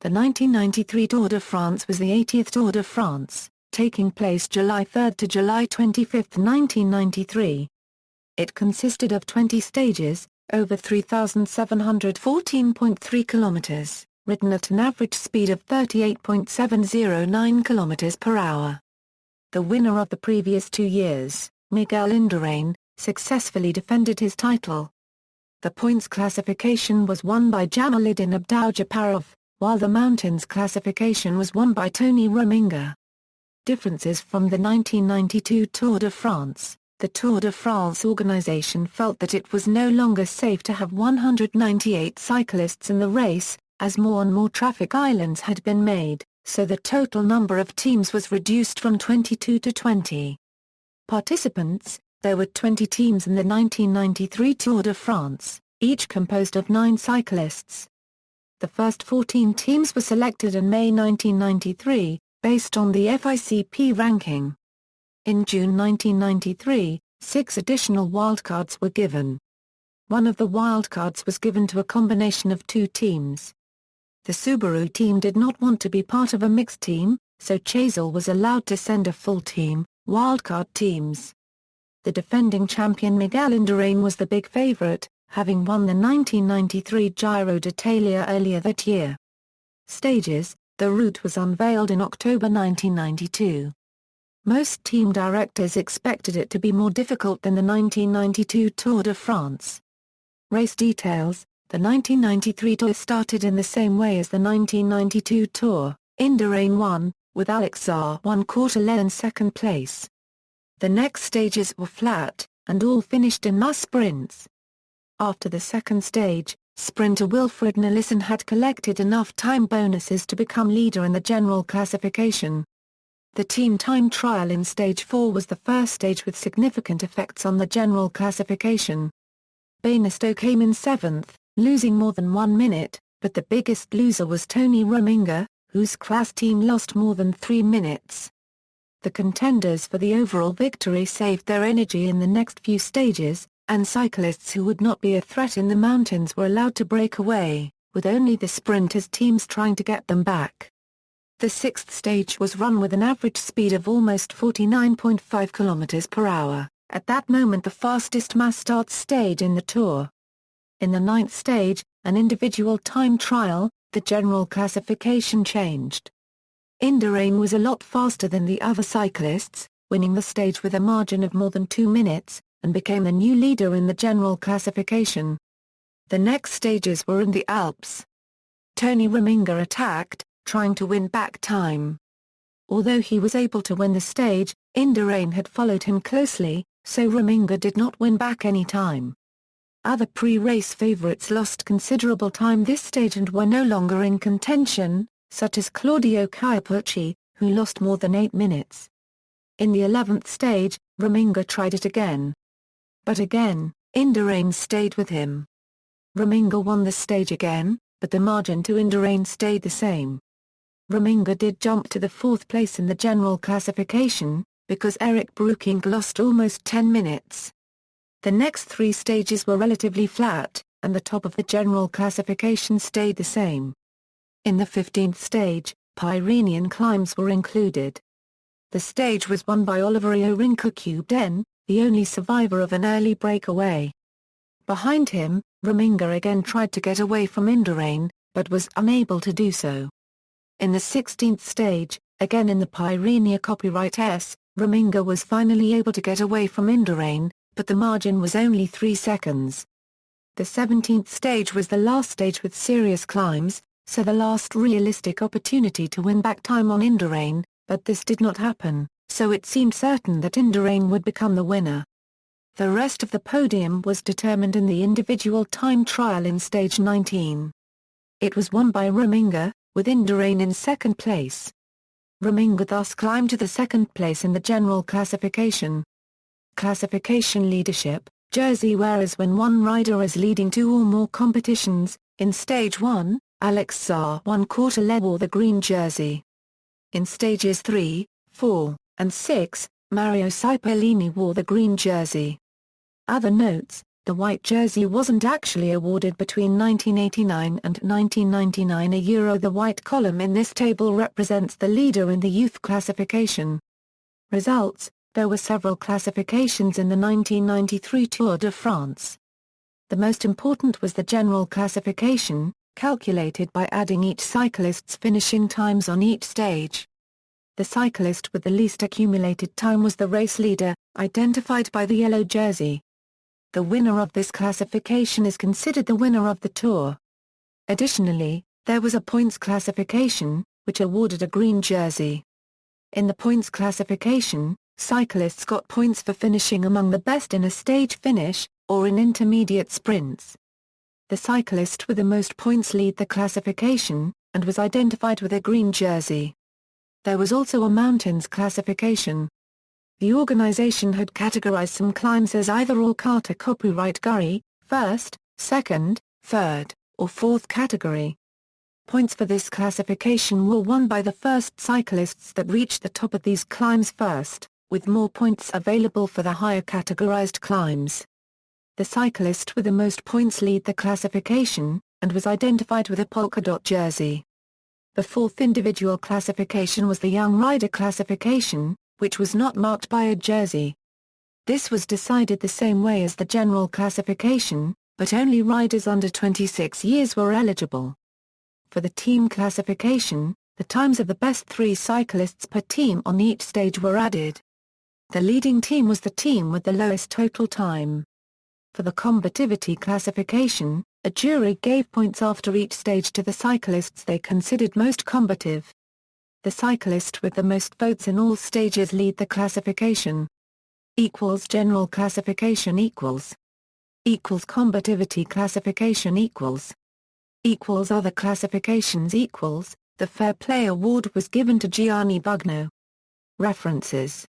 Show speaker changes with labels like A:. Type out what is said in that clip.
A: The 1993 Tour de France was the 80th Tour de France, taking place July 3 to July 25, 1993. It consisted of 20 stages, over 3,714.3 kilometers, ridden at an average speed of 38.709 kilometers per hour. The winner of the previous 2 years, Miguel Indurain, successfully defended his title. The points classification was won by Djamolidine Abdoujaparov, while the mountains classification was won by Tony Rominger. Differences from the 1992 Tour de France. The Tour de France organization felt that it was no longer safe to have 198 cyclists in the race, as more and more traffic islands had been made, so the total number of teams was reduced from 22 to 20. Participants. There were 20 teams in the 1993 Tour de France, each composed of 9 cyclists. The first 14 teams were selected in May 1993, based on the FICP ranking. In June 1993, 6 additional wildcards were given. One of the wildcards was given to a combination of 2 teams. The Subaru team did not want to be part of a mixed team, so Chazelle was allowed to send a full team, wildcard teams. The defending champion Miguel Indurain was the big favorite, having won the 1993 Giro d'Italia earlier that year. Stages. The route was unveiled in October 1992. Most team directors expected it to be more difficult than the 1992 Tour de France. Race details. The 1993 Tour started in the same way as the 1992 Tour. Indurain won, with Alex R. 1/4 length in second place. The next stages were flat, and all finished in mass sprints. After the second stage, sprinter Wilfried Nelissen had collected enough time bonuses to become leader in the general classification. The team time trial in Stage 4 was the first stage with significant effects on the general classification. Banestow came in 7th, losing more than 1 minute, but the biggest loser was Tony Rominger, whose class team lost more than 3 minutes. The contenders for the overall victory saved their energy in the next few stages, and cyclists who would not be a threat in the mountains were allowed to break away, with only the sprinters' teams trying to get them back. The 6th stage was run with an average speed of almost 49.5 km per hour, at that moment the fastest mass start stage in the Tour. In the 9th stage, an individual time trial, the general classification changed. Indurain was a lot faster than the other cyclists, winning the stage with a margin of more than 2 minutes, and became the new leader in the general classification. The next stages were in the Alps. Tony Rominger attacked, trying to win back time. Although he was able to win the stage, Indurain had followed him closely, so Rominger did not win back any time. Other pre-race favourites lost considerable time this stage and were no longer in contention, such as Claudio Chiappucci, who lost more than 8 minutes. In the 11th stage, Rominger tried it again. But again, Indurain stayed with him. Rominger won the stage again, but the margin to Indurain stayed the same. Rominger did jump to the 4th place in the general classification, because Eric Breukink lost almost 10 minutes. The next 3 stages were relatively flat, and the top of the general classification stayed the same. In the 15th stage, Pyrenean climbs were included. The stage was won by Oliverio Rincocuben, the only survivor of an early breakaway. Behind him, Rominger again tried to get away from Indurain, but was unable to do so. In the 16th stage, again in the Pyrenea Copyright S, Rominger was finally able to get away from Indurain, but the margin was only 3 seconds. The 17th stage was the last stage with serious climbs, so the last realistic opportunity to win back time on Indurain, but this did not happen, so it seemed certain that Indurain would become the winner. The rest of the podium was determined in the individual time trial in stage 19. It was won by Rominger, with Indurain in second place. Rominger thus climbed to the second place in the general classification. Classification leadership, jersey wearers when one rider is leading 2 or more competitions. In stage 1, Alex Tsar 1/4 led wore the green jersey. In stages 3, 4, and 6, Mario Cipollini wore the green jersey. Other notes: The white jersey wasn't actually awarded between 1989 and 1999 The white column in this table represents the leader in the youth classification. Results: there were several classifications in the 1993 Tour de France. The most important was the general classification, calculated by adding each cyclist's finishing times on each stage. The cyclist with the least accumulated time was the race leader, identified by the yellow jersey. The winner of this classification is considered the winner of the Tour. Additionally, there was a points classification, which awarded a green jersey. In the points classification, cyclists got points for finishing among the best in a stage finish, or in intermediate sprints. The cyclist with the most points lead the classification, and was identified with a green jersey. There was also a mountains classification. The organization had categorized some climbs as either or kata copyright guri, first, second, third, or fourth category. Points for this classification were won by the first cyclists that reached the top of these climbs first, with more points available for the higher categorized climbs. The cyclist with the most points lead the classification, and was identified with a polka dot jersey. The fourth individual classification was the young rider classification, which was not marked by a jersey. This was decided the same way as the general classification, but only riders under 26 years were eligible. For the team classification, the times of the best 3 cyclists per team on each stage were added. The leading team was the team with the lowest total time. For the combativity classification, a jury gave points after each stage to the cyclists they considered most combative. The cyclist with the most votes in all stages lead the classification. General classification combativity classification other classifications The Fair Play Award was given to Gianni Bugno. References